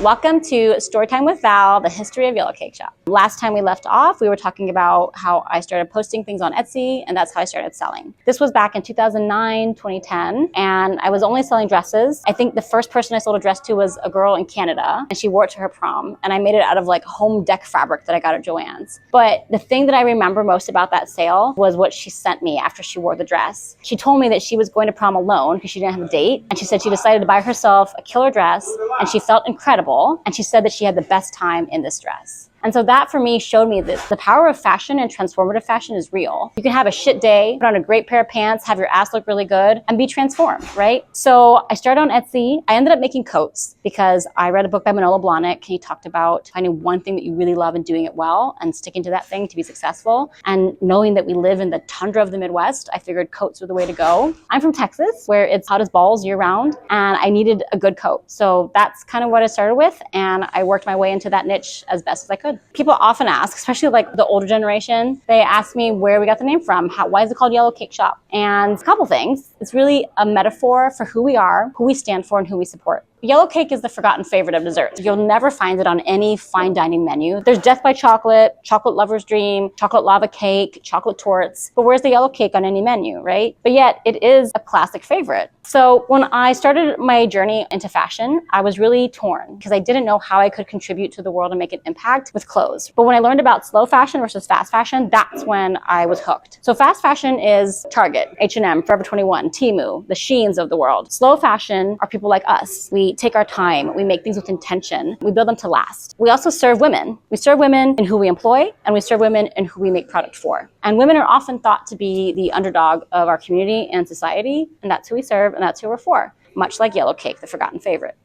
Welcome to Storytime with Val, the history of Yellowcake shop. Last time we left off, we were talking about how I started posting things on Etsy, and that's how I started selling. This was back in 2009, 2010, and I was only selling dresses. I think the first person I sold a dress to was a girl in Canada, and she wore it to her prom, and I made it out of like home deck fabric that I got at Joann's. But the thing that I remember most about that sale was what she sent me after she wore the dress. She told me that she was going to prom alone because she didn't have a date, and she said she decided to buy herself a killer dress, and she felt incredible, and she said that she had the best time in this dress. And so that for me showed me that the power of fashion and transformative fashion is real. You can have a shit day, put on a great pair of pants, have your ass look really good, and be transformed, right? So I started on Etsy. I ended up making coats because I read a book by Manolo Blahnik. He talked about finding one thing that you really love and doing it well and sticking to that thing to be successful. And knowing that we live in the tundra of the Midwest, I figured coats were the way to go. I'm from Texas, where it's hot as balls year round, and I needed a good coat. So that's kind of what I started with, and I worked my way into that niche as best as I could. People often ask, especially like the older generation, they ask me where we got the name from. Why is it called Yellowcake Shop? And a couple things. It's really a metaphor for who we are, who we stand for, and who we support. Yellowcake is the forgotten favorite of desserts. You'll never find it on any fine dining menu. There's Death by Chocolate, Chocolate Lover's Dream, Chocolate Lava Cake, Chocolate Torts, but where's the Yellowcake on any menu, right? But yet it is a classic favorite. So when I started my journey into fashion, I was really torn because I didn't know how I could contribute to the world and make an impact with clothes. But when I learned about slow fashion versus fast fashion, that's when I was hooked. So fast fashion is Target, H&M, Forever 21, Temu, the Sheins of the world. Slow fashion are people like us. We take our time, we make things with intention, we build them to last. We also serve women. We serve women in who we employ, and we serve women in who we make product for. And women are often thought to be the underdog of our community and society, and that's who we serve, and that's who we're for, much like Yellowcake, the forgotten favorite.